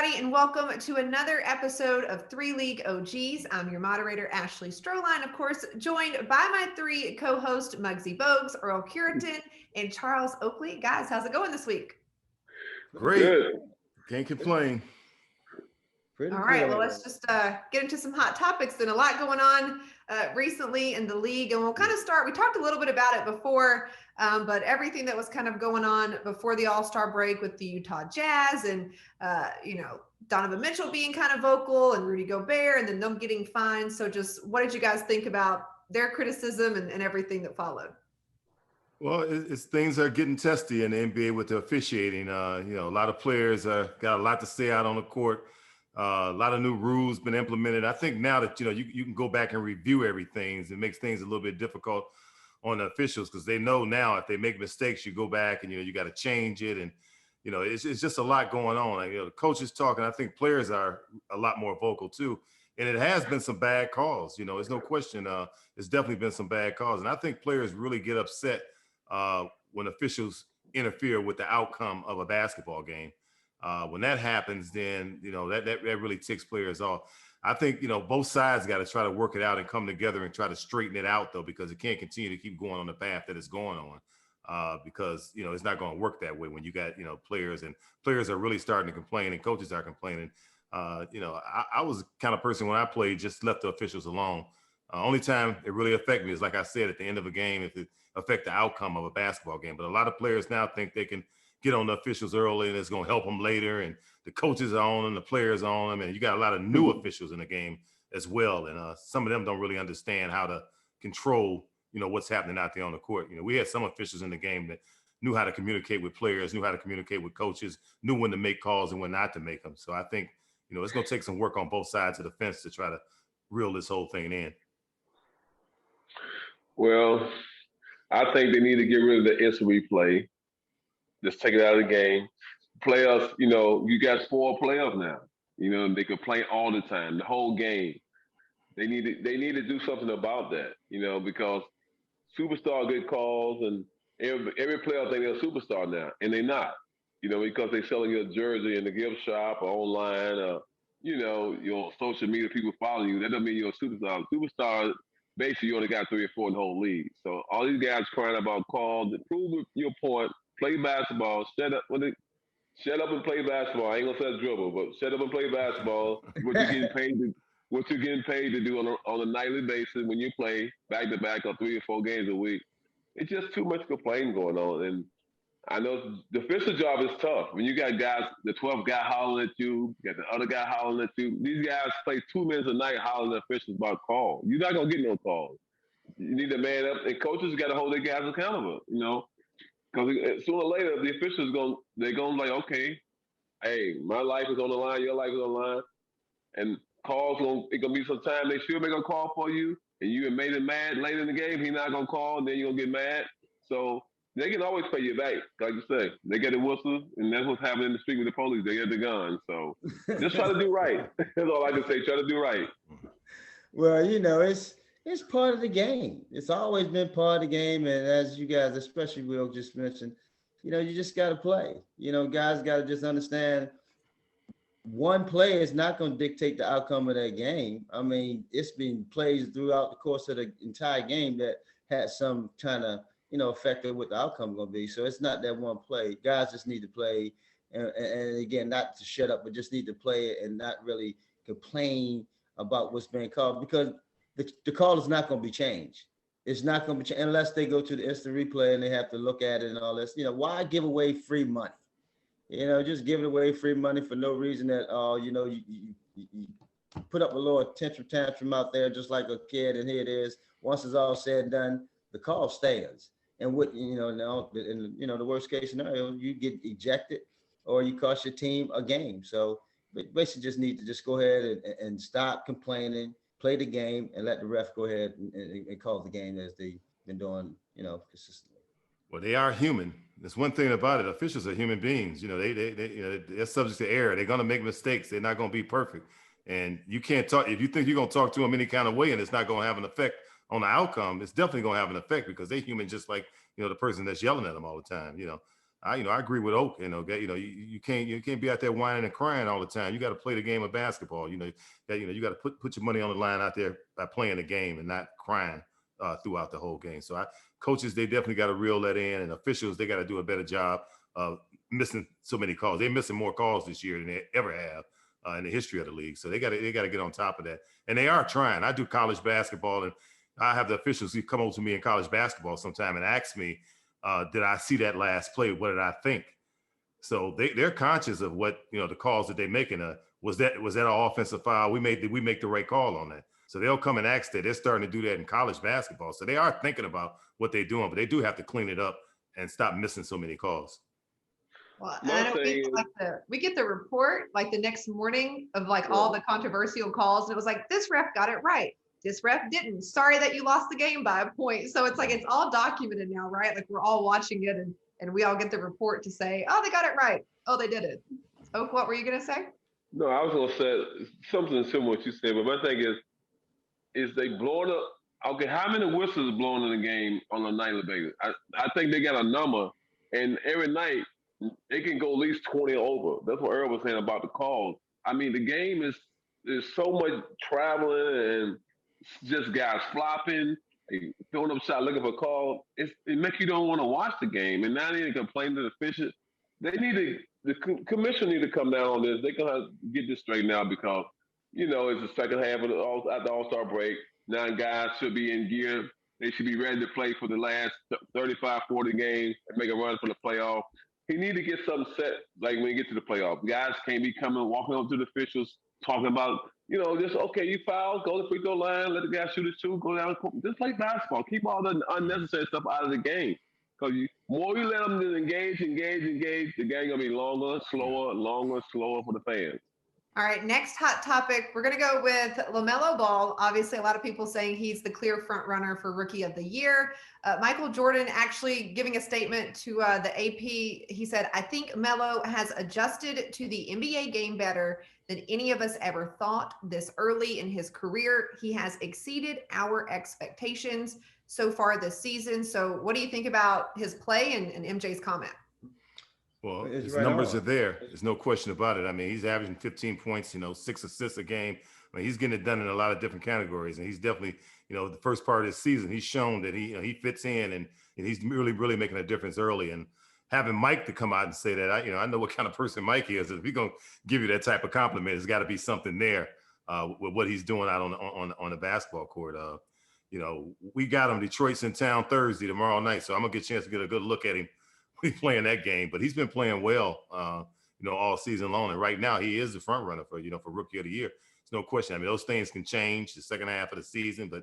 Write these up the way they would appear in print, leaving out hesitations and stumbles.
everybody, and welcome to another episode of Three League OGs. I'm your moderator, Ashley Stroehlein, of course, joined by my three co-hosts, Muggsy Bogues, Earl Cureton, and Charles Oakley. Guys, how's it going this week? Great. Good. Can't complain. All right, well, let's just get into some hot topics. There's a lot going on recently in the league, and we'll kind of start. We talked a little bit about it before, but everything that was kind of going on before the All-Star break with the Utah Jazz and, Donovan Mitchell being kind of vocal and Rudy Gobert and then them getting fined. So just what did you guys think about their criticism and everything that followed? Well, it's things are getting testy in the NBA with the officiating. A lot of players got a lot to say out on the court. A lot of new rules been implemented. I think now that, you can go back and review everything, it makes things a little bit difficult on the officials because they know now if they make mistakes, you go back and, you got to change it. And, it's just a lot going on. Like, the coaches talking, I think players are a lot more vocal too. And it has been some bad calls. There's no question. It's definitely been some bad calls. And I think players really get upset when officials interfere with the outcome of a basketball game. When that happens, then, that really ticks players off. I think, both sides got to try to work it out and come together and try to straighten it out, though, because it can't continue to keep going on the path that it's going on because, it's not going to work that way when you got, players are really starting to complain and coaches are complaining. I was the kind of person when I played, just left the officials alone. Only time it really affected me is, like I said, at the end of a game, if it affect the outcome of a basketball game. But a lot of players now think they can get on the officials early and it's going to help them later. And the coaches are on them, the players are on them. And you got a lot of new officials in the game as well. And some of them don't really understand how to control, what's happening out there on the court. We had some officials in the game that knew how to communicate with players, knew how to communicate with coaches, knew when to make calls and when not to make them. So I think, it's going to take some work on both sides of the fence to try to reel this whole thing in. Well, I think they need to get rid of the instant replay. Just take it out of the game. Playoffs, you got 4 playoffs now. They could play all the time, the whole game. They need to do something about that, because superstar get calls and every player think they're a superstar now, and they're not. Because they're selling your jersey in the gift shop or online or, your social media, people follow you. That doesn't mean you're a superstar. Superstar, basically, you only got 3 or 4 in the whole league. So all these guys crying about calls, prove your point. Play basketball. Shut up and play basketball. I ain't gonna say dribble, but shut up and play basketball. What you're getting paid to do on a nightly basis when you play back to back or 3 or 4 games a week. It's just too much complaining going on. And I know the official job is tough. When you got guys, the 12th guy hollering at you, you got the other guy hollering at you. These guys play 2 minutes a night hollering at officials about calls. You're not gonna get no calls. You need to man up, and coaches got to hold their guys accountable. Because sooner or later, the officials they're going like, okay, hey, my life is on the line, your life is on the line, and it's gonna be some time they sure make a call for you, and you made him mad late in the game. He's not gonna call, and then you're gonna get mad. So they can always pay you back, like you say. They get a whistle, and that's what's happening in the street with the police. They get the gun. So just try to do right. That's all I can say. Try to do right. Well, it's part of the game. It's always been part of the game. And as you guys, especially Will just mentioned, you just got to play. Guys got to just understand one play is not going to dictate the outcome of that game. I mean, it's been plays throughout the course of the entire game that had some kind of, effect on what the outcome going to be. So it's not that one play. Guys just need to play. And again, not to shut up, but just need to play it and not really complain about what's being called, because the call is not going to be changed. It's not going to be changed unless they go to the instant replay and they have to look at it and all this. Why give away free money? Just giving away free money for no reason at all. You put up a little tantrum out there just like a kid, and here it is. Once it's all said and done, the call stands. And what now, in the worst case scenario, you get ejected or you cost your team a game. So basically, just need to just go ahead and stop complaining. Play the game and let the ref go ahead and call the game as they've been doing, consistently. Well, they are human. There's one thing about it. Officials are human beings. They're subject to error. They're going to make mistakes. They're not going to be perfect. And you can't talk, if you think you're going to talk to them any kind of way and it's not going to have an effect on the outcome, it's definitely going to have an effect because they're human just like, the person that's yelling at them all the time, I agree with Oak. You can't be out there whining and crying all the time. You got to play the game of basketball. You got to put your money on the line out there by playing the game and not crying throughout the whole game. So coaches, they definitely got to reel that in, and officials, they got to do a better job of missing so many calls. They're missing more calls this year than they ever have in the history of the league. So they got to get on top of that, and they are trying. I do college basketball, and I have the officials who come over to me in college basketball sometime and ask me, did I see that last play? What did I think? So they're conscious of what, the calls that they're making. Was that an offensive foul? Did we make the right call on that? So they'll come and ask that. They're starting to do that in college basketball. So they are thinking about what they're doing, but they do have to clean it up and stop missing so many calls. Well, we get the report like the next morning of like all the controversial calls, and it was like, this ref got it right. This ref didn't. Sorry that you lost the game by a point. So it's like, it's all documented now, right? Like we're all watching it, and we all get the report to say, oh, they got it right. Oh, they did it. Oak, what were you going to say? No, I was going to say something similar to what you said, but my thing is they blowing up. Okay, how many whistles are blown in the game on a nightly basis? I think they got a number, and every night they can go at least 20 over. That's what Earl was saying about the calls. I mean, the game is so much traveling and just guys flopping, throwing up shot, looking for a call. It makes you don't want to watch the game. And now they need to complain to the officials. The commission need to come down on this. They gonna get this straightened out because, it's the second half of the All-Star break. Now guys should be in gear. They should be ready to play for the last 35, 40 games and make a run for the playoff. He need to get something set, like when you get to the playoff. Guys can't be walking up to the officials, talking about, just, okay, you foul, go to the free throw line, let the guy shoot his two, go down. Just like basketball. Keep all the unnecessary stuff out of the game. Because more you let them engage, the game going to be longer, slower for the fans. All right, next hot topic. We're going to go with LaMelo Ball. Obviously, a lot of people saying he's the clear front runner for Rookie of the Year. Michael Jordan actually giving a statement to the AP. He said, I think Melo has adjusted to the NBA game better than any of us ever thought this early in his career. He has exceeded our expectations so far this season. So what do you think about his play and MJ's comment? Well, his numbers are there. There's no question about it. I mean, he's averaging 15 points, 6 assists a game. I mean, he's getting it done in a lot of different categories. And he's definitely, the first part of his season, he's shown that he fits in and he's really, really making a difference early. And having Mike to come out and say that, I know what kind of person Mike is. If he's going to give you that type of compliment, there's got to be something there with what he's doing out on the basketball court. We got him. Detroit's in town tomorrow night. So I'm going to get a chance to get a good look at him. He's playing that game, but he's been playing well, all season long. And right now he is the front runner for Rookie of the Year. There's no question. I mean, those things can change the second half of the season, but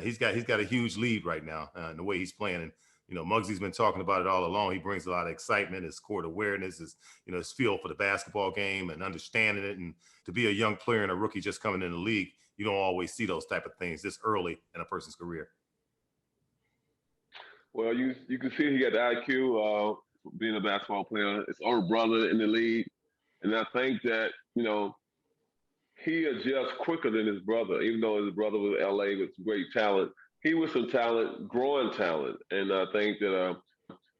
he's got a huge lead right now in the way he's playing. And, Muggsy's been talking about it all along. He brings a lot of excitement, his court awareness, his feel for the basketball game and understanding it. And to be a young player and a rookie just coming in the league, you don't always see those type of things this early in a person's career. Well, you can see he got the IQ being a basketball player. His older brother in the league. And I think that, he adjusts quicker than his brother, even though his brother was LA with great talent. He was some talent, growing talent. And I think that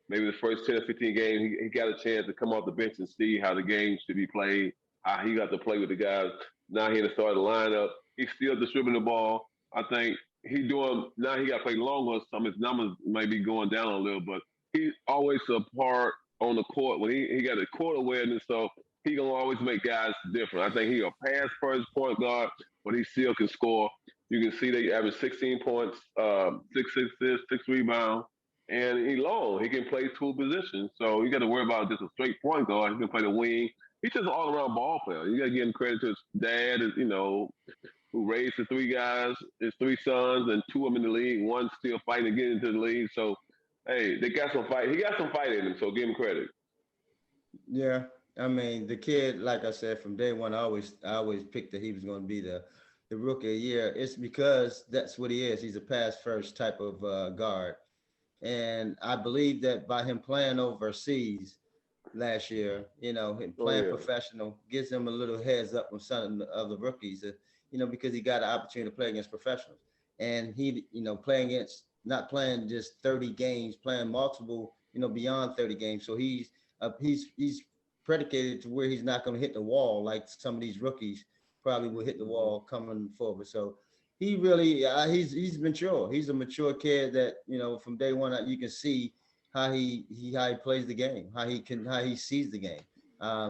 maybe the first 10 or 15 games, he got a chance to come off the bench and see how the game should be played, how he got to play with the guys. Now he had to start the lineup. He's still distributing the ball. I think now he got to play longer. Some of his numbers may be going down a little, but he's always a part on the court. When he got the court awareness, so he going to always make guys different. I think he's a pass first point guard, but he still can score. You can see that he averaged 16 points, 6 assists, 6 rebounds, and he's long. He can play two positions. So you got to worry about just a straight point guard. He can play the wing. He's just an all-around ball player. You got to give him credit to his dad, who raised the 3 guys, his 3 sons, and 2 of them in the league. One still fighting to get into the league. So, hey, they got some fight. He got some fight in him, so give him credit. Yeah, I mean, the kid, like I said, from day one, I always picked that he was going to be the Rookie of the Year. It's because that's what he is. He's a pass-first type of guard. And I believe that by him playing overseas last year, him playing professional gives him a little heads up on some of the rookies, because he got an opportunity to play against professionals. And he, not playing just 30 games, playing multiple, beyond 30 games. So he's he's predicated to where he's not going to hit the wall like some of these rookies probably will hit the wall coming forward. So he really he's mature. He's a mature kid that, you know, from day one you can see how he plays the game, how he sees the game.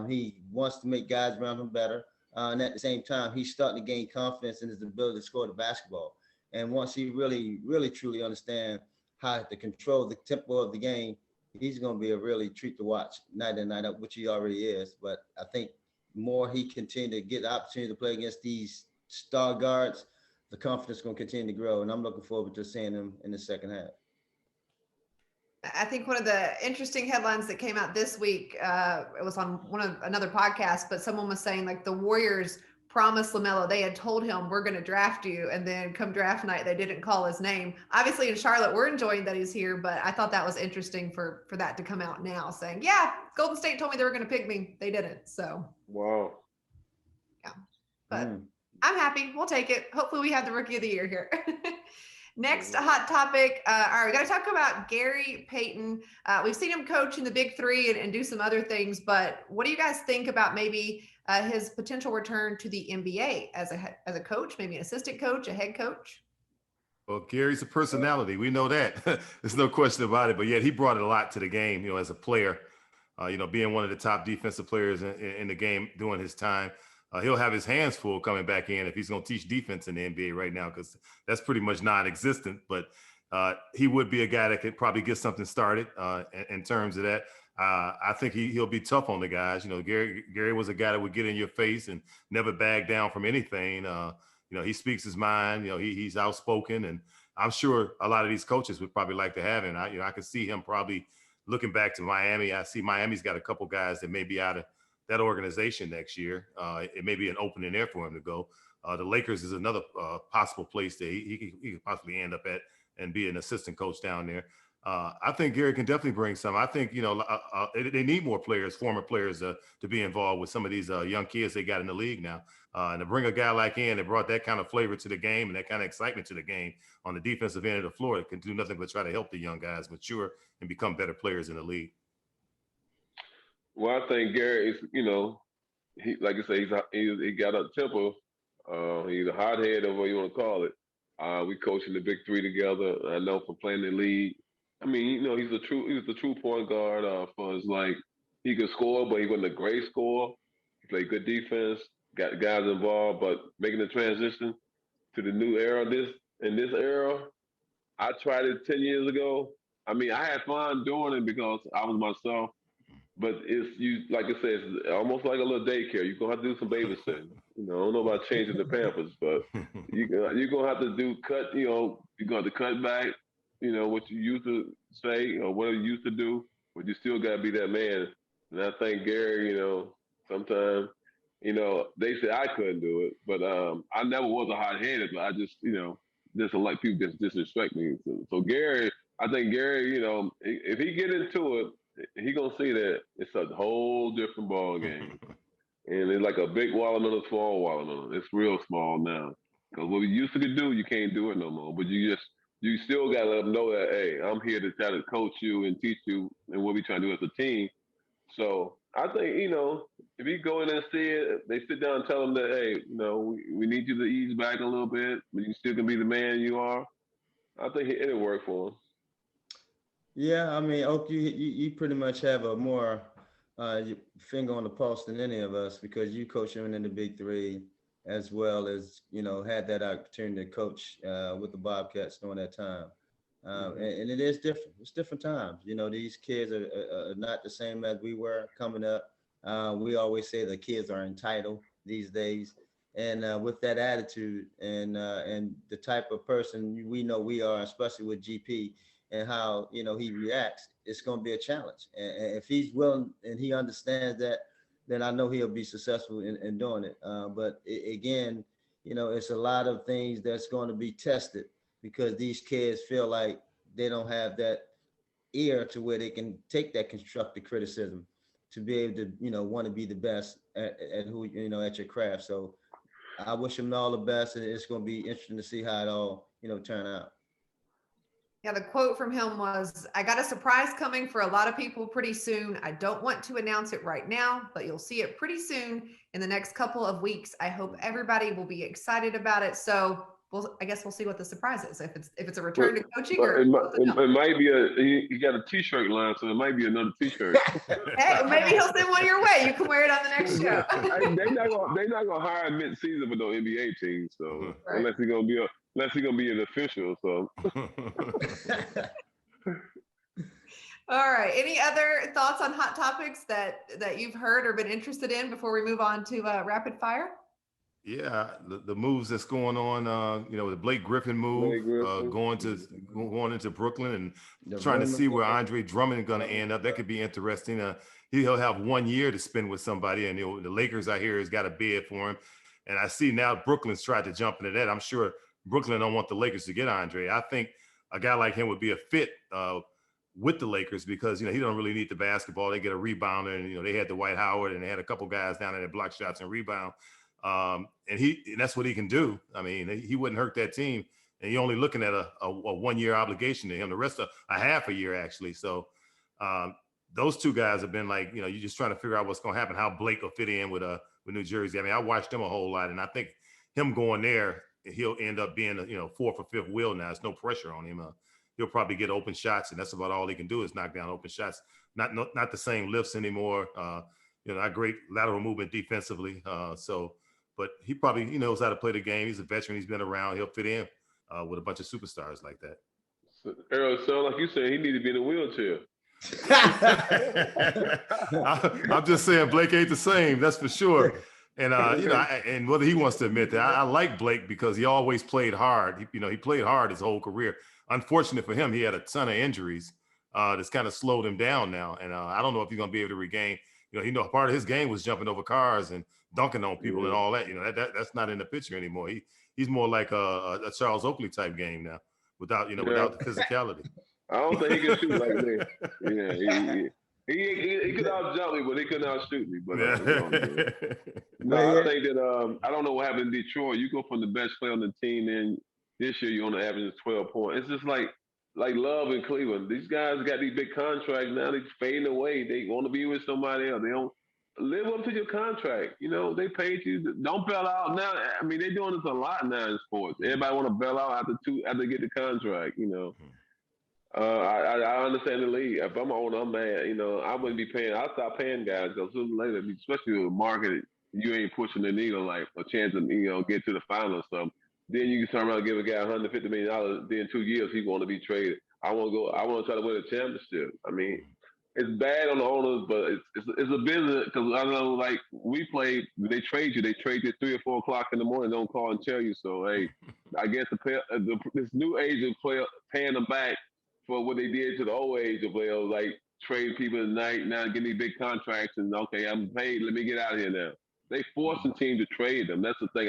He wants to make guys around him better, and at the same time he's starting to gain confidence in his ability to score the basketball. And once he really truly understand how to control the tempo of the game, he's going to be a really treat to watch night in, night out, which he already is. But I think more he continue to get the opportunity to play against these star guards, the confidence is going to continue to grow. And I'm looking forward to seeing him in the second half. I think one of the interesting headlines that came out this week, it was on another podcast, but someone was saying like the Warriors promised LaMelo, they had told him, we're going to draft you. And then come draft night, they didn't call his name. Obviously in Charlotte, we're enjoying that he's here, but I thought that was interesting for that to come out now saying, yeah, Golden State told me they were going to pick me. They didn't. So. Wow. Yeah, but I'm happy. We'll take it. Hopefully we have the rookie of the year here. Next hot topic. All right, we got to talk about Gary Payton. We've seen him coach in the Big Three and do some other things, but what do you guys think about maybe his potential return to the NBA as a coach, maybe an assistant coach, a head coach? Well, Gary's a personality. We know that. There's no question about it. But yet he brought a lot to the game, you know, as a player, you know, being one of the top defensive players in the game during his time. He'll have his hands full coming back in if he's going to teach defense in the NBA right now, because that's pretty much non-existent. But he would be a guy that could probably get something started in terms of that. I think he'll be tough on the guys. You know, Gary was a guy that would get in your face and never back down from anything. You know, he speaks his mind. You know, he's outspoken, and I'm sure a lot of these coaches would probably like to have him. I could see him probably looking back to Miami. I see Miami's got a couple guys that may be out of that organization next year. It may be an opening there for him to go. The Lakers is another possible place that he could possibly end up at and be an assistant coach down there. I think Gary can definitely bring some. I think, you know, they need more players, former players, to be involved with some of these young kids they got in the league now. And to bring a guy like in that brought that kind of flavor to the game and that kind of excitement to the game on the defensive end of the floor, it can do nothing but try to help the young guys mature and become better players in the league. Well, I think Gary is, you know, he, like I say, he got a temper. He's a hothead, or what you want to call it. We coached in the Big Three together. I know from playing in the league. I mean, you know, he was a true point guard. For his, like, he could score, but he wasn't a great scorer. He played good defense, got guys involved, but making the transition to the new era, in this era, I tried it 10 years ago. I mean, I had fun doing it because I was myself. But like I said, it's almost like a little daycare. You're gonna have to do some babysitting. You know, I don't know about changing the Pampers, but you're gonna have to you're gonna have to cut back, you know, what you used to say or what you used to do, but you still gotta be that man. And I think Gary, you know, sometimes, you know, they say I couldn't do it, but I never was a hot-headed, but I just, you know, just like people just disrespect me. So Gary, I think Gary, you know, if he get into it, he gonna see that it's a whole different ball game, and it's like a big watermelon, a small watermelon. It's real small now, because what we used to do, you can't do it no more. But you still gotta let them know that, hey, I'm here to try to coach you and teach you, and what we trying to do as a team. So I think, you know, if you go in and see it, they sit down and tell them that, hey, you know, we need you to ease back a little bit, but you still can be the man you are. I think it'll work for him. Yeah, I mean, Oak, you pretty much have a more finger on the pulse than any of us, because you coach him in the Big Three, as well as, you know, had that opportunity to coach with the Bobcats during that time. And it is different. It's different times. You know, these kids are not the same as we were coming up. We always say the kids are entitled these days. And with that attitude and the type of person we know we are, especially with GP, and how, you know, he reacts, it's going to be a challenge. And if he's willing and he understands that, then I know he'll be successful in doing it. But again, you know, it's a lot of things that's going to be tested, because these kids feel like they don't have that ear to where they can take that constructive criticism to be able to, you know, want to be the best at who, you know, at your craft. So I wish them all the best, and it's going to be interesting to see how it all, you know, turn out. Yeah, the quote from him was, "I got a surprise coming for a lot of people pretty soon. I don't want to announce it right now, but you'll see it pretty soon in the next couple of weeks. I hope everybody will be excited about it." So I guess we'll see what the surprise is. If it's a return to coaching or it might be he got a T-shirt line, so it might be another T-shirt. Hey, maybe he'll send one your way. You can wear it on the next show. They're not gonna hire mid-season for no NBA team, so right. unless he's gonna be an official. So. All right. Any other thoughts on hot topics that you've heard or been interested in before we move on to rapid fire? Yeah, the moves that's going on, the Blake Griffin move, going into Brooklyn and trying to see where Andre Drummond is going to end up. That could be interesting. He'll have 1 year to spend with somebody, and the Lakers, I hear, has got a bid for him. And I see now Brooklyn's tried to jump into that. I'm sure Brooklyn don't want the Lakers to get Andre. I think a guy like him would be a fit with the Lakers because he don't really need the basketball. They get a rebounder, and they had the Dwight Howard, and they had a couple guys down there that block shots and rebound. And that's what he can do. I mean, he wouldn't hurt that team. And you're only looking at a 1 year obligation to him. The rest of a half a year actually. So those two guys have been like, you're just trying to figure out what's going to happen, how Blake will fit in with New Jersey. I mean, I watched him a whole lot, and I think him going there, he'll end up being a fourth or fifth wheel now. There's no pressure on him. He'll probably get open shots, and that's about all he can do is knock down open shots. Not the same lifts anymore. Not great lateral movement defensively. But he probably knows how to play the game. He's a veteran. He's been around. He'll fit in with a bunch of superstars like that. So, Earl, so like you said, he needs to be in a wheelchair. I'm just saying Blake ain't the same. That's for sure. And and whether he wants to admit that, I like Blake because he always played hard. He played hard his whole career. Unfortunate for him, he had a ton of injuries that's kind of slowed him down now. And I don't know if he's going to be able to regain. Part of his game was jumping over cars and dunking on people and all that. That's not in the picture anymore. He's more like a Charles Oakley type game now, without without the physicality. I don't think he can shoot like that. Yeah, he could out jump me, but he couldn't out shoot me. But I think that I don't know what happened in Detroit. You go from the best player on the team, and this year you're on the average of 12 points. It's just like Love in Cleveland. These guys got these big contracts now. They're fading away. They want to be with somebody else. They don't live up to your contract. They paid you. Don't bail out now. I mean, they're doing this a lot now in sports. Everybody want to bail out after they get the contract. I understand the league. If I'm owner, I'm mad. I wouldn't be paying. I'll stop paying guys because sooner or later, especially with the market, you ain't pushing the needle like a chance of get to the final or something. Then you can turn around and give a guy $150 million. Then 2 years he want to be traded. I want to try to win a championship. I mean, it's bad on the owners, but it's a business because I know like we played. They trade you at 3 or 4 o'clock in the morning. Don't call and tell you. So hey, I guess this new age of player paying them back for what they did to the old age of players, like trade people at night, now getting these big contracts, and okay, I'm paid, let me get out of here now. They forced the team to trade them. That's the thing.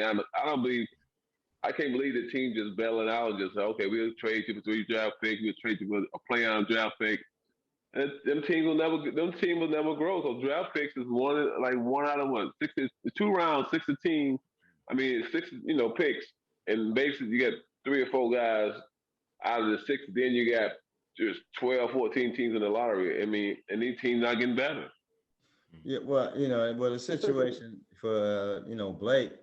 I can't believe the team just bailing out and just say, okay, we'll trade you for 3 draft picks, we'll trade you for a player-on draft pick. And them teams will never grow. So draft picks is one out of what? 2 rounds, 6 picks. And basically you get 3 or 4 guys out of the 6, then you got just 12, 14 teams in the lottery. I mean, and these teams not getting better. Yeah, well, the situation for Blake,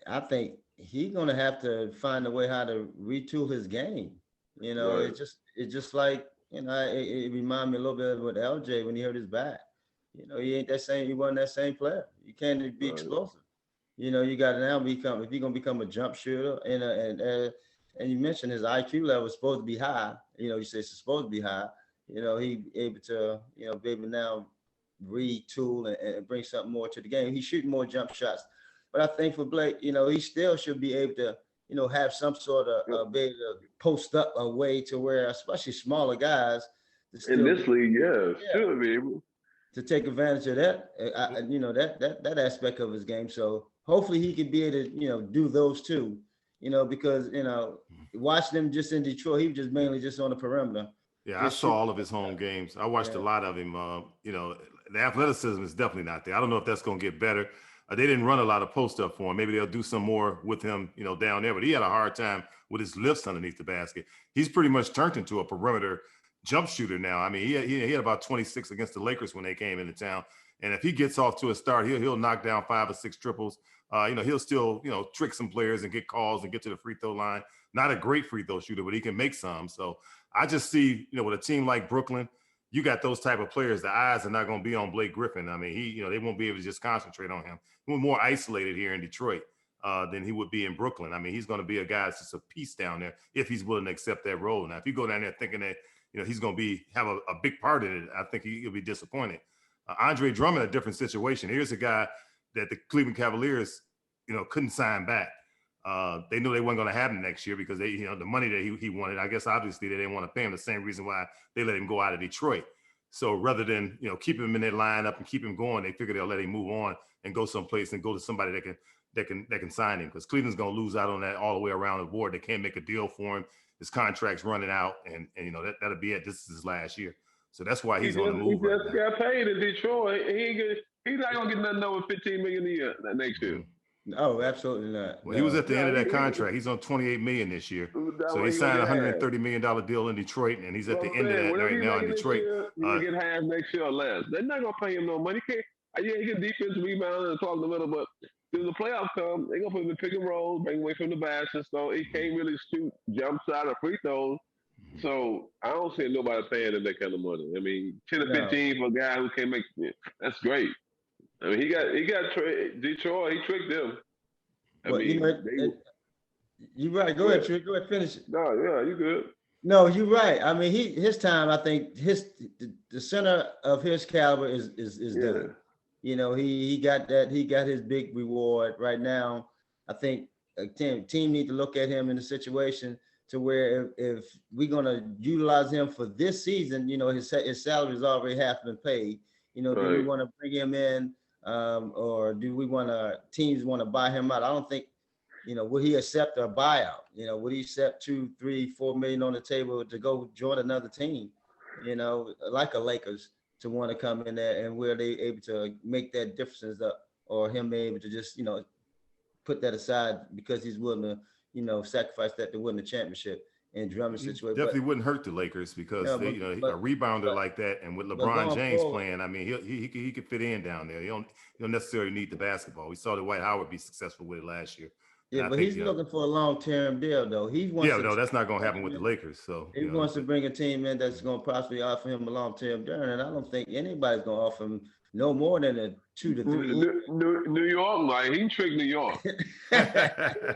I think he's gonna have to find a way how to retool his game. Right. It's just like it reminded me a little bit of what LJ when he hurt his back. He ain't that same. He wasn't that same player. You can't be explosive. You got to now become, if you're gonna become a jump shooter and you mentioned his IQ level is supposed to be high. You say it's supposed to be high. He able to, be able to now retool and bring something more to the game. He's shooting more jump shots. But I think for Blake, he still should be able to, have some sort of be able to post up a way to where, especially smaller guys, in this league, should be able to take advantage of that. That aspect of his game. So hopefully he could be able to, do those two. Because watching him just in Detroit, he was just mainly just on the perimeter. Yeah, I saw all of his home games. I watched a lot of him. The athleticism is definitely not there. I don't know if that's going to get better. They didn't run a lot of post up for him. Maybe they'll do some more with him, down there. But he had a hard time with his lifts underneath the basket. He's pretty much turned into a perimeter jump shooter now. I mean, he had about 26 against the Lakers when they came into town. And if he gets off to a start, he'll knock down 5 or 6 triples. He'll still, trick some players and get calls and get to the free throw line. Not a great free throw shooter, but he can make some. So I just see, with a team like Brooklyn, you got those type of players. The eyes are not going to be on Blake Griffin. I mean, they won't be able to just concentrate on him. He's more isolated here in Detroit than he would be in Brooklyn. I mean, he's going to be a guy that's just a piece down there if he's willing to accept that role. Now, if you go down there thinking that, he's going to have a big part in it, I think he'll be disappointed. Andre Drummond, a different situation. Here's a guy that the Cleveland Cavaliers, couldn't sign back. They knew they weren't going to have him next year because they, the money that he wanted, I guess obviously they didn't want to pay him, the same reason why they let him go out of Detroit. So rather than, keep him in their lineup and keep him going, they figured they'll let him move on and go someplace and go to somebody that can sign him, because Cleveland's going to lose out on that all the way around the board. They can't make a deal for him. His contract's running out, and that'll be it. This is his last year. So that's why he's on the move. He just got paid in Detroit. He's not going to get nothing over $15 million a year next year. No, absolutely not. Well, he was at the end of that contract. He's on $28 million this year. So he signed a $130 million deal in Detroit, and he's at the end of that right now in Detroit. He'll get half next year or less. They're not going to pay him no money. He can defense, rebound, and talk a little, but when the playoffs come, they're going to put him in pick and roll, bring away from the basket, so he can't really shoot jump shot or free throws. So I don't see nobody paying him that kind of money. I mean, 10 or 15 for a guy who can't make it, that's great. I mean, he got Detroit. He tricked them. You're right. Go ahead, Trick. Go ahead, finish it. No, yeah, you good. No, you're right. I mean, his time. I think the center of his caliber is done. He got that. He got his big reward right now. I think a team need to look at him in a situation to where if we're gonna utilize him for this season, his salary is already half been paid. Do we want to bring him in, or do we teams want to buy him out? I don't think, would he accept a buyout? Would he accept $2, $3, $4 million on the table to go join another team, like a Lakers, to want to come in there, and where they able to make that difference up, or him being able to just, put that aside because he's willing to, sacrifice that to win the championship in Drummond's situation. Definitely wouldn't hurt the Lakers because a rebounder like that, and with LeBron James playing, I mean, he could fit in down there. You don't necessarily need the basketball. We saw that Dwight Howard be successful with it last year. Yeah, but he's looking for a long-term deal, though. That's not going to happen with the Lakers. So he wants to bring a team in that's going to possibly offer him a long-term deal, and I don't think anybody's going to offer him no more than a 2 to 3 years. New York, like he can trick New York.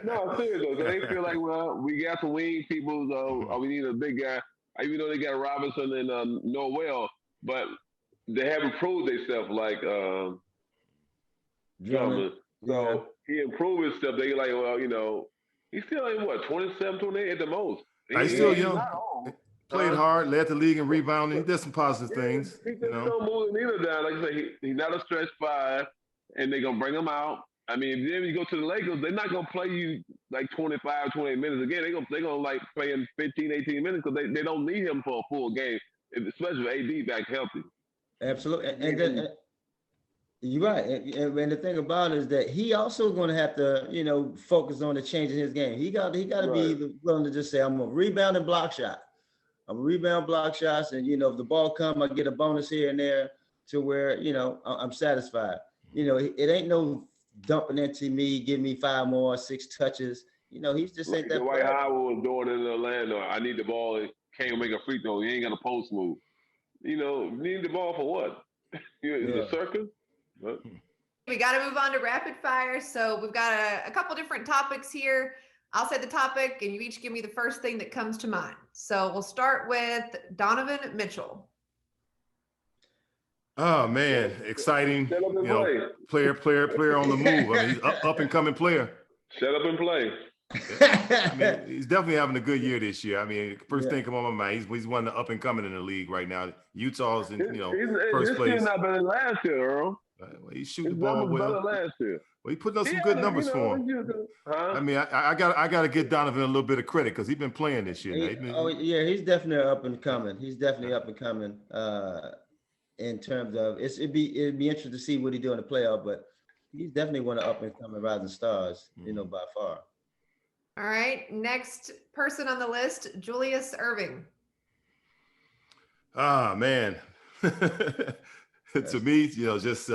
No, seriously, though. They feel like, well, we got some wing people, so we need a big guy. Even though they got Robinson and Noel, but they haven't proved themselves like Drummond. So he improved his stuff. They like, well, he's still like what, 27, 28 at the most. He's still young. Played hard, led the league in rebounding. He did some positive things. He just don't move the needle down. Like I say, he's not a stretch 5, and they're gonna bring him out. I mean, then when you go to the Lakers, they're not gonna play you like 25, 28 minutes again. They're gonna like play in 15, 18 minutes because they don't need him for a full game, especially with AD back healthy. Absolutely, and then, you're right. And the thing about it is that he also going to have to, focus on the change in his game. He got to be willing to just say, I'm going to rebound and block shot. I'm going to rebound, block shots. And, if the ball come, I get a bonus here and there to where, I'm satisfied. It ain't no dumping into me, give me 5 more, 6 touches. He's just ain't that. Dwight Howard was doing it in Orlando. I need the ball. And can't make a free throw. He ain't got a post move. Need the ball for what? The circus? We got to move on to rapid fire. So we've got a couple different topics here. I'll say the topic and you each give me the first thing that comes to mind. So we'll start with Donovan Mitchell. Oh man, exciting. Player on the move. I mean, he's up and coming player. Shut up and play. I mean, he's definitely having a good year this year. I mean, first thing come on my mind, he's one of the up and coming in the league right now. Utah's in first place. He's not better than last year, Earl. Well, he's shooting the ball well. Last year. Well, he putting up some good numbers for him. I mean, I got to give Donovan a little bit of credit because he's been playing this year. He's definitely up and coming. He's definitely up and coming. In terms of it'd be interesting to see what he do in the playoff, but he's definitely one of up and coming rising stars, you know, by far. All right, next person on the list, Julius Irving. Ah, man. To me, you know, just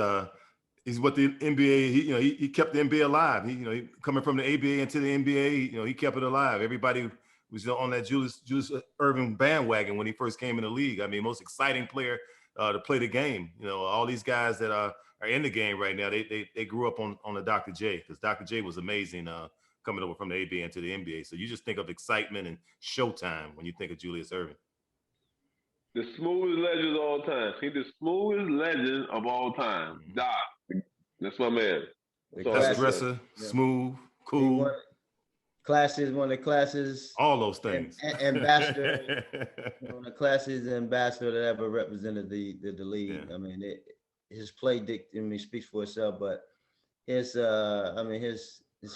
he's what the NBA. He kept the NBA alive. He coming from the ABA into the NBA. He kept it alive. Everybody was on that Julius Irving bandwagon when he first came in the league. I mean, most exciting player to play the game. All these guys that are in the game right now, they grew up on the Dr. J, because Dr. J was amazing coming over from the ABA into the NBA. So you just think of excitement and showtime when you think of Julius Irving. The smoothest legend of all time. He's the smoothest legend of all time. Doc. That's my man. That's dresser, smooth, cool. Classes, one of the classes. All those things. Ambassador. One of the classes ambassador that ever represented the league. Yeah. I mean, his play speaks for itself, but his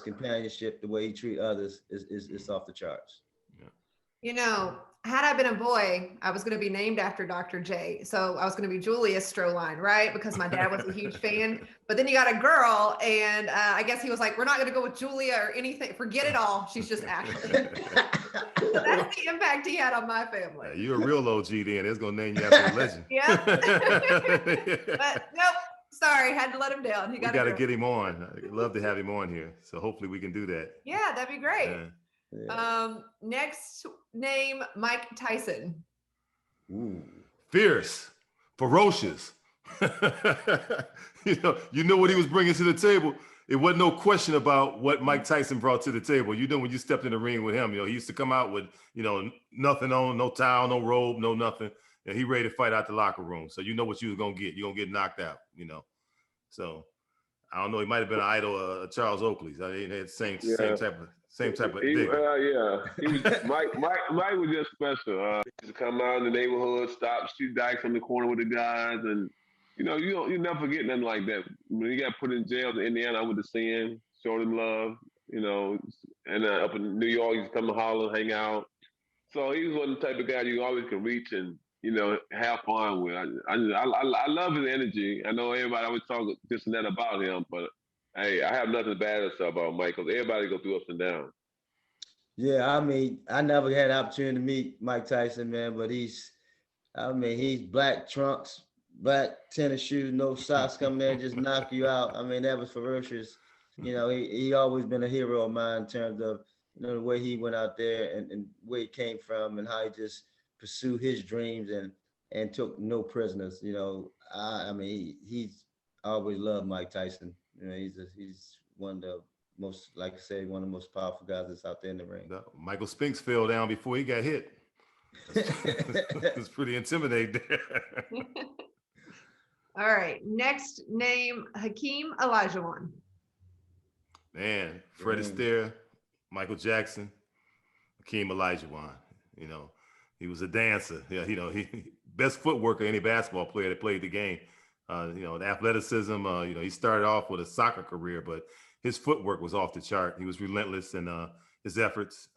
companionship, the way he treats others is off the charts. Yeah. Had I been a boy, I was going to be named after Dr. J. So I was going to be Julius Stroehlein, right? Because my dad was a huge fan. But then you got a girl, and I guess he was like, we're not going to go with Julia or anything. Forget it all. She's just Ashley. So that's the impact he had on my family. Yeah, you're a real OG then. It's going to name you after a legend. Yeah. But nope. Sorry, had to let him down. We got to get him on. I'd love to have him on here. So hopefully we can do that. Yeah, that'd be great. Yeah. Yeah. Next name, Mike Tyson. Ooh. Fierce, ferocious. You know what he was bringing to the table. It wasn't no question about what Mike Tyson brought to the table. When you stepped in the ring with him, he used to come out with, nothing on, no towel, no robe, no nothing. And he ready to fight out the locker room. So you know what you was going to get. You're going to get knocked out, So I don't know. He might have been an idol of Charles Oakley's. I mean, they had same type of dig. Yeah. He was, Mike was just special. He used to come out in the neighborhood, stop, shoot dikes on the corner with the guys, and you never forget nothing like that. When he got put in jail in Indiana, I went to see him, showed him love. And up in New York, he used to come to Harlem, hang out. So he was one of the type of guy you always can reach and have fun with. I love his energy. I know everybody always talk this and that about him, but hey, I have nothing bad to say about Mike, because everybody go through ups and downs. Yeah, I mean, I never had the opportunity to meet Mike Tyson, man, but he's black trunks, black tennis shoes, no socks, coming there, just knock you out. I mean, that was ferocious. He always been a hero of mine in terms of, the way he went out there and where he came from and how he just pursued his dreams and took no prisoners. I mean, he's always loved Mike Tyson. He's one of the most, like I say, one of the most powerful guys that's out there in the ring. Michael Spinks fell down before he got hit. It's pretty intimidating. All right. Next name, Hakeem Olajuwon. Man, Fred Astaire, Michael Jackson, Hakeem Olajuwon. He was a dancer. Yeah, he best footwork of any basketball player that played the game. The athleticism. He started off with a soccer career, but his footwork was off the chart. He was relentless in his efforts.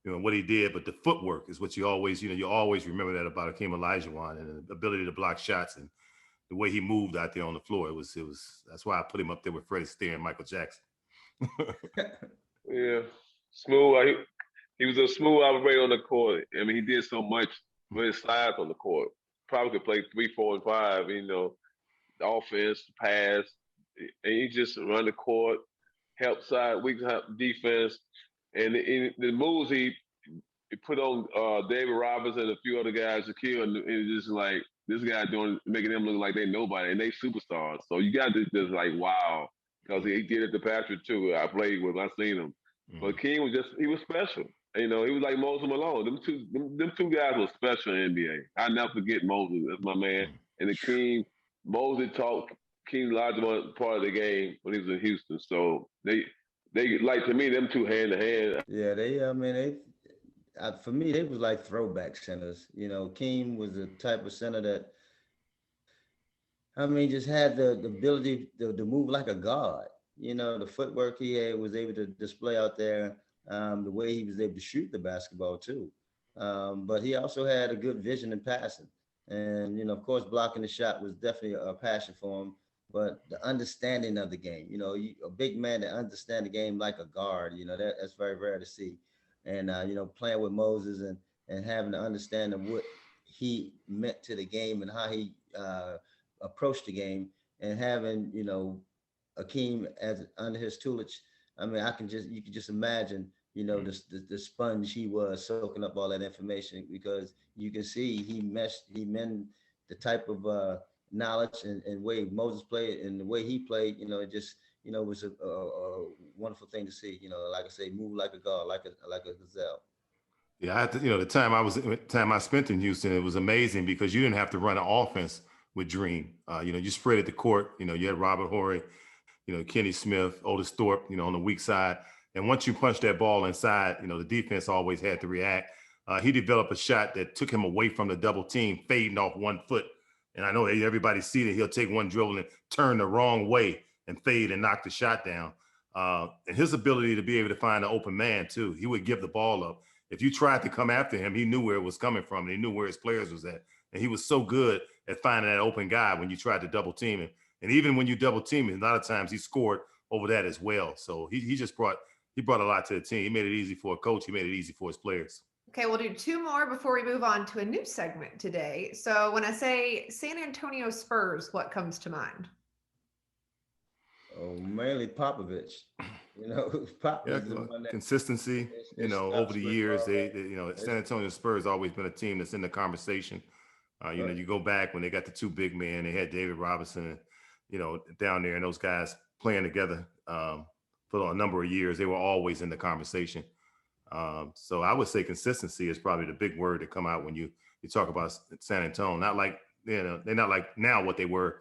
What he did, but the footwork is what you always remember that about Hakeem Olajuwon, and the ability to block shots and the way he moved out there on the floor. It was. That's why I put him up there with Fred Astaire and Michael Jackson. Yeah, smooth. He was a smooth operator on the court. I mean, he did so much with his size on the court. Probably could play 3, 4, and 5. The offense, pass, and he just run the court, help side, weak defense, and the moves he put on David Robinson and a few other guys to kill, and it's just like this guy making them look like they nobody, and they superstars. So you got to just like wow, because he did it to Patrick too. I played with him, I seen him, but King he was special. He was like Moses Malone. Them two guys were special in the NBA. I never forget Moses. That's my man. And the King, Moses taught King Olajuwon part of the game when he was in Houston. So they like, to me, them two hand to hand. Yeah, for me, they was like throwback centers. King was the type of center that, just had the ability to move like a guard. The footwork he had, was able to display out there. The way he was able to shoot the basketball too. But he also had a good vision in passing. And, of course, blocking the shot was definitely a passion for him. but the understanding of the game. A big man that understand the game like a guard. That's very rare to see. And playing with Moses and having to understand of what he meant to the game and how he approached the game, and having Akeem as under his tutelage. I mean, you can just imagine, the sponge he was soaking up all that information, because you can see he meant the type of knowledge and way Moses played and the way he played. It just was a wonderful thing to see. Like I say, move like a god, like a gazelle. Yeah, I had to, the time I spent in Houston, it was amazing because you didn't have to run an offense with Dream. You spread it the court. You had Robert Horry, Kenny Smith, Otis Thorpe, on the weak side. And once you punch that ball inside, the defense always had to react. He developed a shot that took him away from the double team, fading off 1 foot. And I know everybody see that he'll take one dribble and turn the wrong way and fade and knock the shot down. And his ability to be able to find an open man too. He would give the ball up. If you tried to come after him, he knew where it was coming from and he knew where his players was at. And he was so good at finding that open guy when you tried to double team him. And even when you double team him, a lot of times he scored over that as well. So he brought a lot to the team. He made it easy for a coach. He made it easy for his players. Okay, we'll do 2 more before we move on to a new segment today. So when I say San Antonio Spurs, what comes to mind? Oh, mainly Popovich. Popovich, consistency. Over the years, they San Antonio Spurs always been a team that's in the conversation. You go back when they got the 2 big men, they had David Robinson, down there, and those guys playing together for a number of years. They were always in the conversation. So I would say consistency is probably the big word to come out when you talk about San Antonio. Not like, they're not like now what they were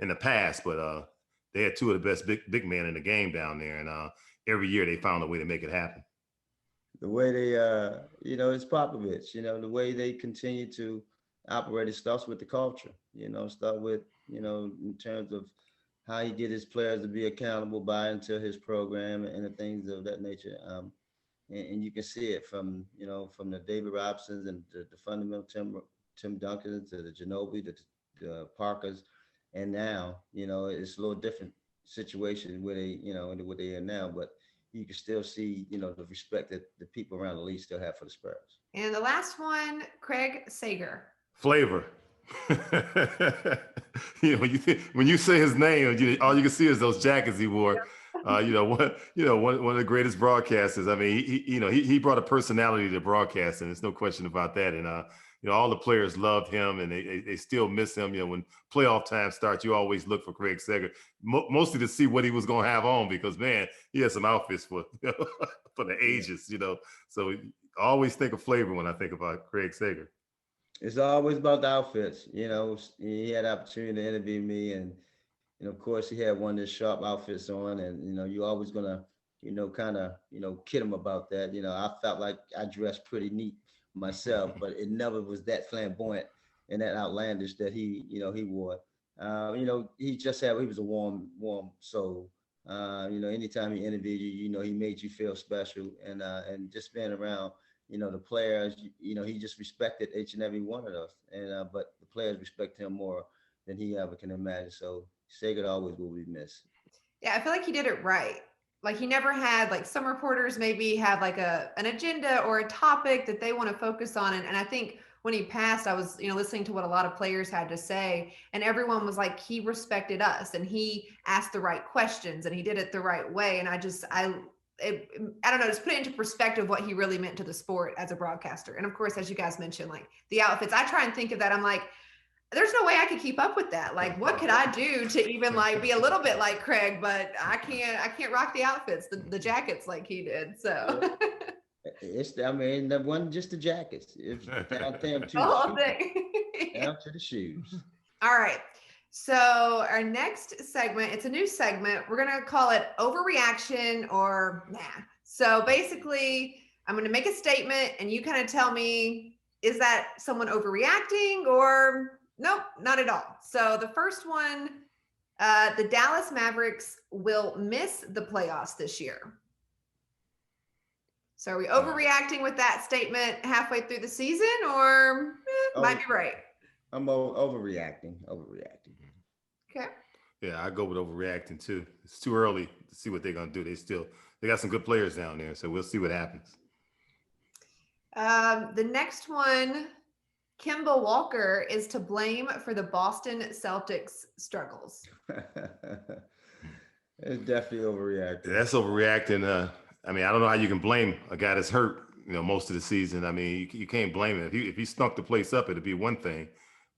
in the past, but they had 2 of the best big men in the game down there. And every year they found a way to make it happen. The way they, it's Popovich, the way they continue to operate, it starts with the culture, start with, in terms of how he get his players to be accountable, buy into his program and the things of that nature. And you can see it from the David Robsons and the fundamental Tim Duncan to the Ginobili, the Parkers. And now, it's a little different situation where they, where they are now, but you can still see, the respect that the people around the league still have for the Spurs. And the last one, Craig Sager. Flavor. When you say his name, all you can see is those jackets he wore. One of the greatest broadcasters. I mean, he brought a personality to broadcasting. There's no question about that. And all the players loved him, and they still miss him. When playoff time starts, you always look for Craig Sager, mostly to see what he was going to have on, because man, he has some outfits for for the ages. So I always think of flavor when I think about Craig Sager. It's always about the outfits. He had the opportunity to interview me, and of course he had one of the sharp outfits on, and you're always gonna kind of kid him about that. I felt like I dressed pretty neat myself, but it never was that flamboyant and that outlandish that he wore. He was a warm soul. Anytime he interviewed you, he made you feel special, and just being around the players, he just respected each and every one of us, and but the players respect him more than he ever can imagine. So Sager always will be missed. Yeah, I feel like he did it right. Like he never had, like some reporters maybe have like an agenda or a topic that they want to focus on. And I think when he passed, I was, listening to what a lot of players had to say, and everyone was like, he respected us and he asked the right questions and he did it the right way. And I don't know, just put it into perspective what he really meant to the sport as a broadcaster. And of course, as you guys mentioned, like the outfits, I try and think of that. I'm like, there's no way I could keep up with that. Like, what could I do to even like be a little bit like Craig? But I can't rock the outfits, the jackets like he did. So that wasn't just the jackets. It's down to the whole thing. Down to the shoes. All right. So our next segment, it's a new segment. We're going to call it overreaction or nah. So basically, I'm going to make a statement and you kind of tell me, is that someone overreacting or nope, not at all. So the first one, the Dallas Mavericks will miss the playoffs this year. So are we overreacting with that statement halfway through the season, or might be right? I'm overreacting. Okay. Yeah, I go with overreacting too. It's too early to see what they're gonna do. They got some good players down there, so we'll see what happens. The next one, Kemba Walker is to blame for the Boston Celtics struggles. It's definitely overreacting. That's overreacting. I mean, I don't know how you can blame a guy that's hurt, most of the season. I mean, you can't blame him. If he stunk the place up, it'd be one thing.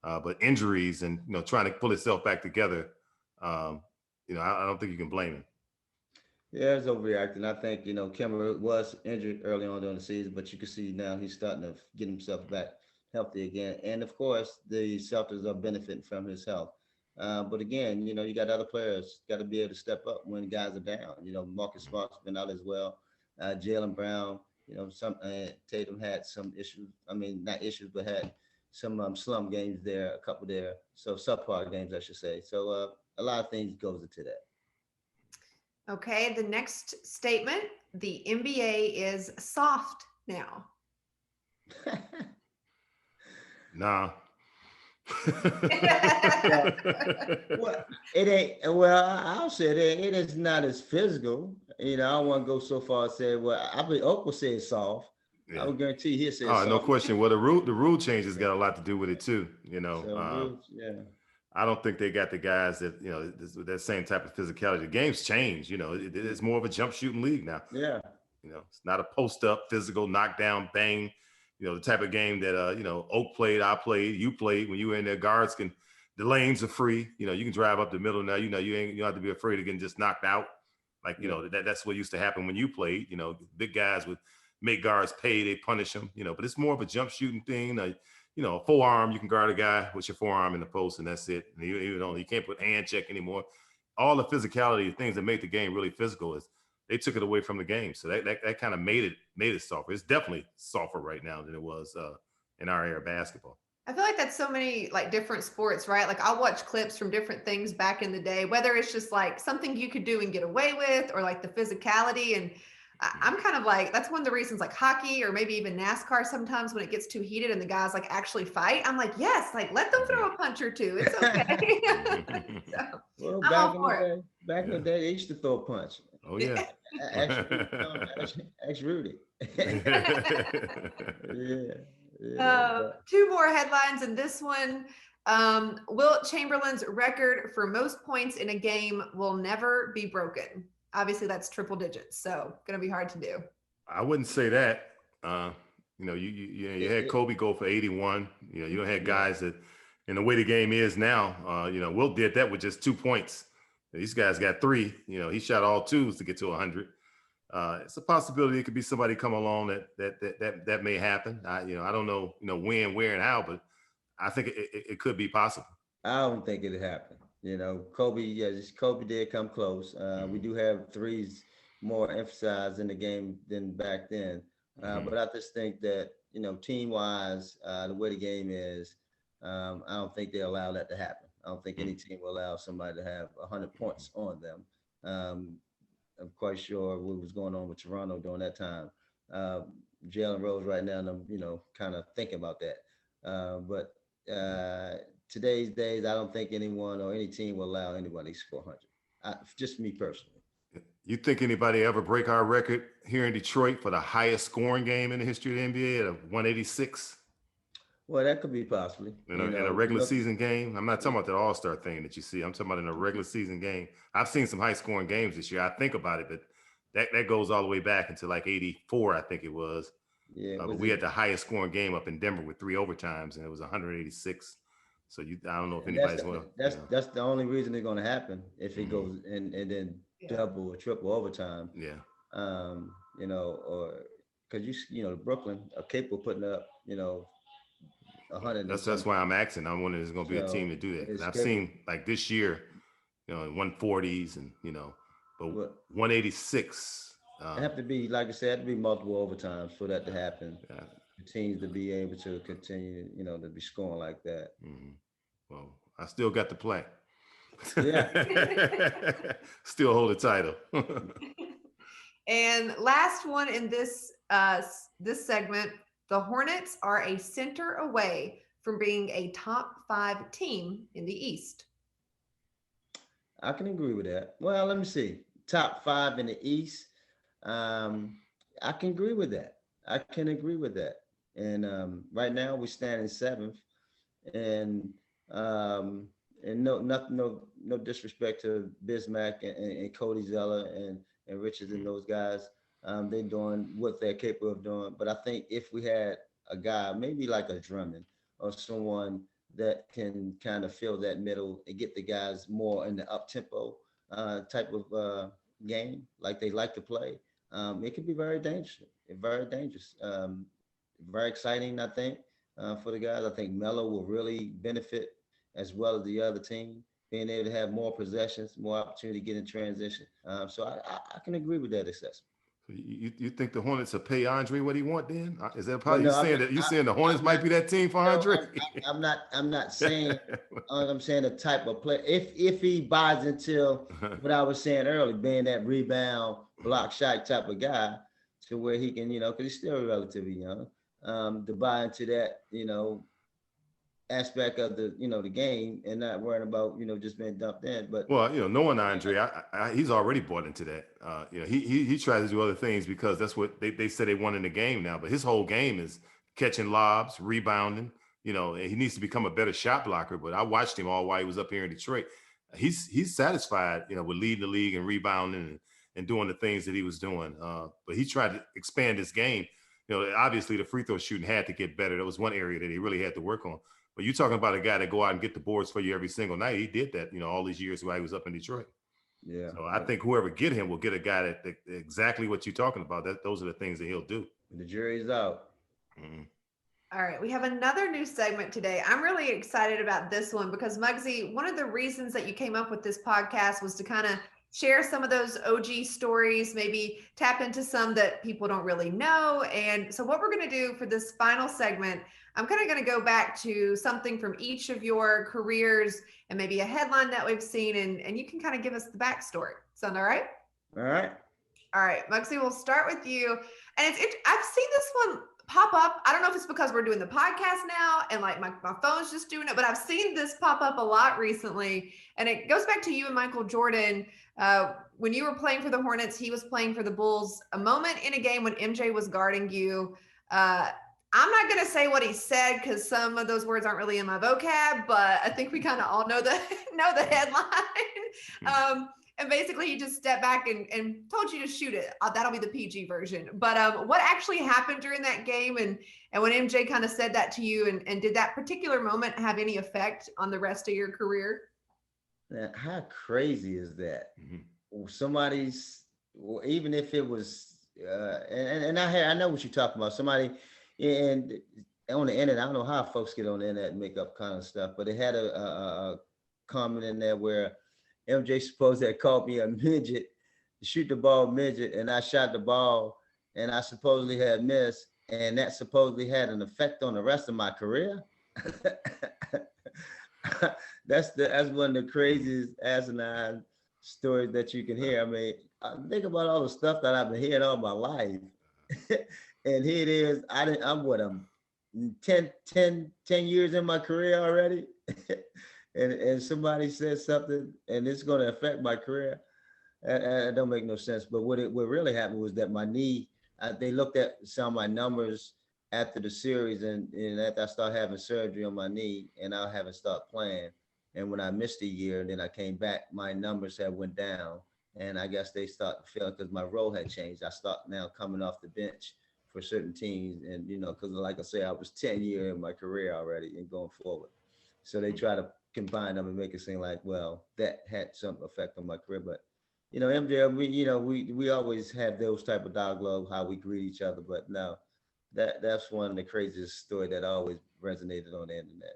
But injuries and trying to pull himself back together, I don't think you can blame him. Yeah, it's overreacting. I think, Kemba was injured early on during the season, but you can see now he's starting to get himself back healthy again. And of course, the Celtics are benefiting from his health. But again, you got other players got to be able to step up when guys are down. Marcus Smart's been out as well. Jaylen Brown, some Tatum had some issues. I mean, not issues, but had some slump games there, a couple there. So subpar games, I should say. So a lot of things goes into that. Okay, the next statement, the NBA is soft now. Nah. Well, it ain't. Well, I'll say it is not as physical. I don't want to go so far and say, well, I believe Oak will say it's soft. Yeah. I would guarantee he'll say it's Oh, soft. no question. Well, the rule changes got a lot to do with it too. So, yeah. I don't think they got the guys that that same type of physicality. The game's changed. It's more of a jump shooting league now. Yeah. It's not a post up, physical, knockdown, bang. The type of game that Oak played, I played, you played. When you were in there, guards the lanes are free. You can drive up the middle now. You don't have to be afraid of getting just knocked out. Like that's what used to happen when you played. Big guys would make guards pay. They punish them. But it's more of a jump shooting thing. A forearm, you can guard a guy with your forearm in the post, and that's it. And you can't put hand check anymore. All the physicality, the things that make the game really physical, is they took it away from the game. So that kind of made it softer. It's definitely softer right now than it was in our era of basketball. I feel like that's so many different sports, right? Like I'll watch clips from different things back in the day, whether it's just something you could do and get away with, or the physicality. And I'm kind of that's one of the reasons hockey or maybe even NASCAR, sometimes when it gets too heated and the guys actually fight, I'm yes, let them throw a punch or two. It's okay. Well, I'm back in the day, they used to throw a punch. Oh yeah. Ex Rudy. Two more headlines in this one. Wilt Chamberlain's record for most points in a game will never be broken. Obviously, that's triple digits, so going to be hard to do. I wouldn't say that. You had Kobe go for 81. You don't have guys that, in the way the game is now. Wilt did that with just 2 points. These guys got 3. He shot all 2s to get to 100. It's a possibility it could be somebody come along that may happen. I don't know, when, where, and how, but I think it could be possible. I don't think it'd happen. Kobe did come close. We do have threes more emphasized in the game than back then. But I just think that, team-wise, the way the game is, I don't think they allow that to happen. I don't think any team will allow somebody to have 100 points on them. I'm quite sure what was going on with Toronto during that time. Jalen Rose right now, and I'm, kind of thinking about that. But today's days, I don't think anyone or any team will allow anybody to score 100. Just me personally. You think anybody ever break our record here in Detroit for the highest scoring game in the history of the NBA at 186? Well, that could be possibly. In a regular season game. I'm not talking about the All-Star thing that you see. I'm talking about in a regular season game. I've seen some high-scoring games this year. I think about it, but that goes all the way back into 84, I think it was. Yeah. But we had the highest scoring game up in Denver with 3 overtimes, and it was 186. So I don't know if anybody's going to. That's the only reason it's going to happen if it goes and then double or triple overtime. Yeah. Or because Brooklyn are capable of putting up 100. That's why I'm asking. I'm wondering if there's going to be a team to do that. Because I've seen this year, 140s and but 186. It have to be, like I said, it have to be multiple overtimes for that to happen. Yeah. The teams to be able to continue, to be scoring like that. Mm-hmm. Well, I still got the play. Yeah. Still hold the title. And last one in this segment, the Hornets are a center away from being a top 5 team in the East. I can agree with that. Well, let me see. Top 5 in the East. I can agree with that. I can agree with that. And right now we stand in 7th. And no disrespect to Bismack and Cody Zeller and Richards and those guys. They're doing what they're capable of doing. But I think if we had a guy, maybe like a Drummond or someone that can kind of fill that middle and get the guys more in the up tempo type of game, like they like to play, it could be very dangerous. Very dangerous. Very exciting, I think, for the guys. I think Melo will really benefit as well as the other team, being able to have more possessions, more opportunity to get in transition. So I can agree with that assessment. You think the Hornets will pay Andre what he want then? Is that Well, probably no, you saying the Hornets I'm might not. be that team for No, Andre? I'm not saying. I'm saying the type of play. If he buys into what I was saying earlier, being that rebound, block shot type of guy, to where he can, because he's still relatively young, to buy into that, aspect of the game and not worrying about, just being dumped in. But Well, knowing Andre, he's already bought into that. He tries to do other things because that's what they say they want in the game now. But his whole game is catching lobs, rebounding. And he needs to become a better shot blocker. But I watched him all while he was up here in Detroit. He's satisfied, with leading the league and rebounding and doing the things that he was doing. But he tried to expand his game. Obviously the free throw shooting had to get better. That was one area that he really had to work on. But you're talking about a guy that go out and get the boards for you every single night. He did that, all these years while he was up in Detroit. yeah, So I think whoever get him will get a guy that exactly what you're talking about. Those are the things that he'll do. the jury's out. Mm-hmm. All right, we have another new segment today. I'm really excited about this one because Muggsy, one of the reasons that you came up with this podcast was to kind of share some of those OG stories, maybe tap into some that people don't really know. And so what we're going to do for this final segment, I'm kind of going to go back to something from each of your careers and maybe a headline that we've seen, and you can kind of give us the backstory. Sound all right? All right. All right, Muggsy, we'll start with you. And I've seen this one pop up. I don't know if it's because we're doing the podcast now and like my phone's just doing it, but I've seen this pop up a lot recently. And it goes back to you and Michael Jordan. When you were playing for the Hornets, he was playing for the Bulls. A moment in a game when MJ was guarding you. I'm not going to say what he said because some of those words aren't really in my vocab, but I think we kind of all know the headline. And basically he just stepped back and told you to shoot it. That'll be the PG version. But what actually happened during that game and when MJ kind of said that to you and did that particular moment have any effect on the rest of your career? Now, how crazy is that? Mm-hmm. Somebody's, well, even if it was, and I know what you're talking about. Somebody, and on the internet, I don't know how folks get on the internet and make up kind of stuff, but it had a comment in there where MJ supposed to have called me a midget, shoot the ball midget, and I shot the ball, and I supposedly had missed, and that supposedly had an effect on the rest of my career. That's one of the craziest asinine stories that you can hear. I mean, think about all the stuff that I've been hearing all my life. And here it is. I'm 10 years in my career already. and somebody says something and it's going to affect my career. It don't make no sense. But what really happened was that my knee, they looked at some of my numbers after the series and after I started having surgery on my knee and I haven't started playing. And when I missed a year, then I came back, my numbers had went down. And I guess they started feeling because my role had changed. I start now coming off the bench for certain teams. And, because like I say, I was 10 years in my career already and going forward. So they try to combine them and make it seem like, well, that had some effect on my career. But, MJ, we always have those type of dialogue, how we greet each other. But no, that's one of the craziest story that always resonated on the internet.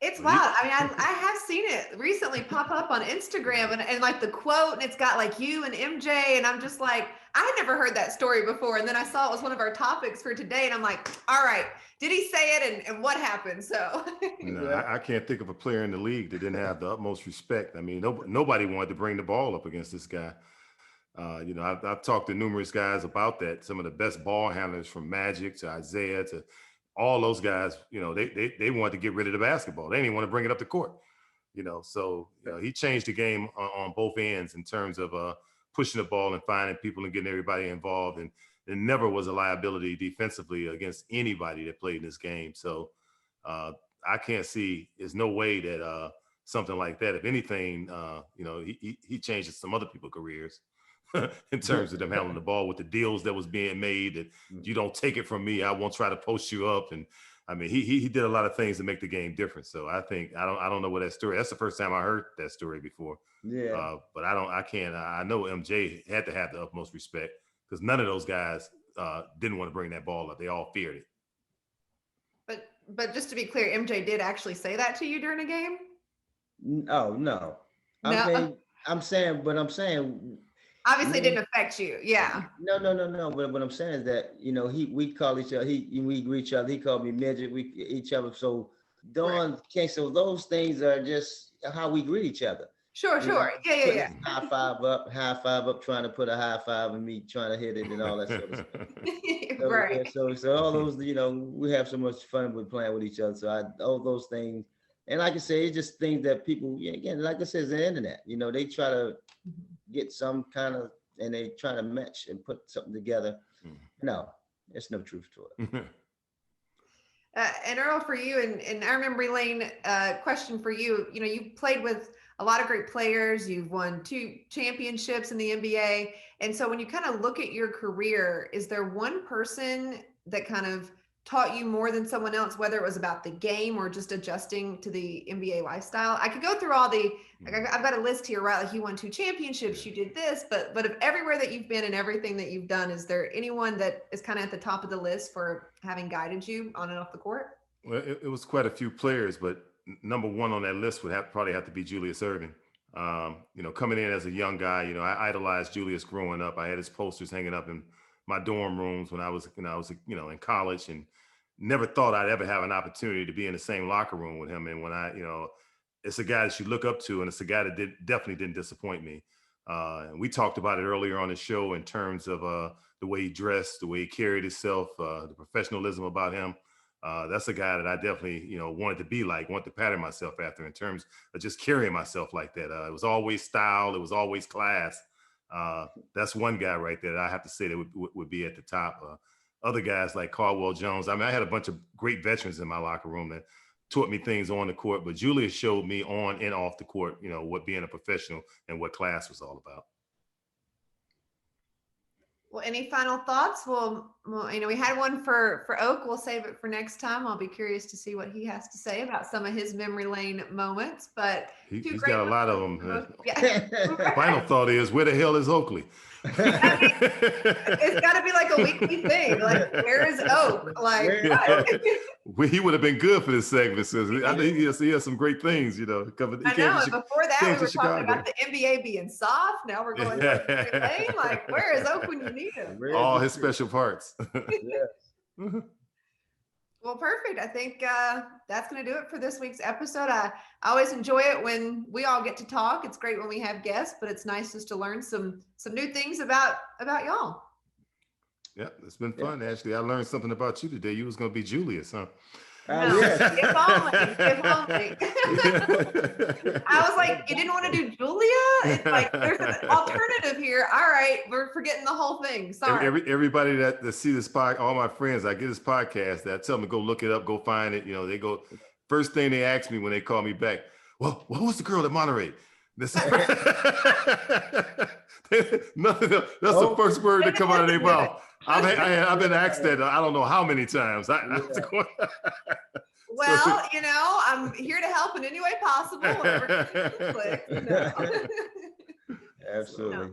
It's wild. I mean, I have seen it recently pop up on Instagram and like the quote, and it's got like you and MJ, and I'm just like, I had never heard that story before. And then I saw it was one of our topics for today, and I'm like, all right, did he say it and what happened? So no, I can't think of a player in the league that didn't have the utmost respect. I mean, nobody wanted to bring the ball up against this guy. I've talked to numerous guys about that. Some of the best ball handlers from Magic to Isaiah to all those guys, they wanted to get rid of the basketball. They didn't want to bring it up the court. So he changed the game on both ends in terms of pushing the ball and finding people and getting everybody involved, and it never was a liability defensively against anybody that played in this game. So I can't see, there's no way that something like that, if anything, he changed some other people's careers in terms of them handling the ball with the deals that was being made, that you don't take it from me, I won't try to post you up. And I mean, he did a lot of things to make the game different. So I think, I don't know what that story, that's the first time I heard that story before. Yeah. But I know MJ had to have the utmost respect, because none of those guys didn't want to bring that ball up. They all feared it. But just to be clear, MJ did actually say that to you during a game? Oh, no. I'm saying. Obviously it didn't affect you. Yeah. No. But what I'm saying is that, we call each other, we greet each other. He called me midget, we each other. So so those things are just how we greet each other. Sure. Yeah. High five up, trying to put a high five and me trying to hit it and all that sort of stuff. So, right. Yeah, so all those, we have so much fun with playing with each other. So all those things, and like I say, it's just things that people, again, like I said, it's the internet. They try to get some kind of, and they try to match and put something together. No, there's no truth to it. And Earl, for you, and our memory lane question for you, you played with a lot of great players. You've won 2 championships in the NBA. And so when you kind of look at your career, is there one person that kind of taught you more than someone else, whether it was about the game or just adjusting to the NBA lifestyle? I could go through all I've got a list here, right? Like, you won 2 championships, you did this, but of everywhere that you've been and everything that you've done, is there anyone that is kind of at the top of the list for having guided you on and off the court? Well, it was quite a few players, but number one on that list would probably have to be Julius Irving. Coming in as a young guy, I idolized Julius growing up. I had his posters hanging up in my dorm rooms when I was in college, and never thought I'd ever have an opportunity to be in the same locker room with him. And when it's a guy that you look up to, and it's a guy that definitely didn't disappoint me. And we talked about it earlier on the show in terms of the way he dressed, the way he carried himself, the professionalism about him. That's a guy that I definitely, wanted to be like, wanted to pattern myself after in terms of just carrying myself like that. It was always style. It was always class. That's one guy right there that I have to say that would be at the top. Other guys like Caldwell Jones. I mean, I had a bunch of great veterans in my locker room that taught me things on the court, but Julius showed me on and off the court, what being a professional and what class was all about. Well, any final thoughts? Well, we had one for Oak. We'll save it for next time. I'll be curious to see what he has to say about some of his memory lane moments. But he's got a lot of them. Yeah. Final thought is, where the hell is Oakley? It's got to be like a weekly thing. Like, where is Oak? Like, he would have been good for this segment, because I think he has some great things, I know. Before that, we were talking about the NBA being soft. Now we're going to the lane. Like, where is Oak when you need him? All his special parts. Well, perfect. I think that's going to do it for this week's episode. I always enjoy it when we all get to talk. It's great when we have guests, but it's nice just to learn some new things about y'all. Yeah, it's been fun, Ashley. I learned something about you today. You was going to be Julius, huh? No, if only. I was like, you didn't want to do Julia? It's like, there's an alternative here. All right, we're forgetting the whole thing. Sorry. Everybody that see this podcast, all my friends, I get this podcast, that I tell them to go look it up, go find it. They go, first thing they ask me when they call me back, well, what was the girl that moderated? Nothing. That's the first word to come out of their mouth. I've been asked that I don't know how many times. Well, I'm here to help in any way possible. Absolutely.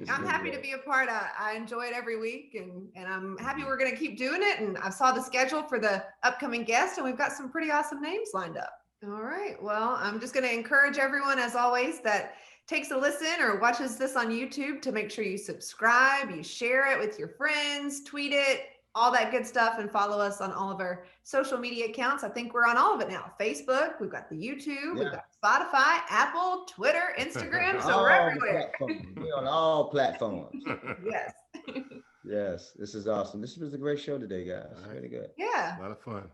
I'm happy to be a part. I enjoy it every week, and I'm happy we're going to keep doing it. And I saw the schedule for the upcoming guests, and we've got some pretty awesome names lined up. All right. Well, I'm just going to encourage everyone, as always, that takes a listen or watches this on YouTube to make sure you subscribe, you share it with your friends, tweet it, all that good stuff, and follow us on all of our social media accounts. I think we're on all of it now. Facebook, we've got the YouTube, we've got Spotify, Apple, Twitter, Instagram. So we're everywhere. We're on all platforms. Yes. Yes, this is awesome. This was a great show today, guys. Really good. Yeah. A lot of fun.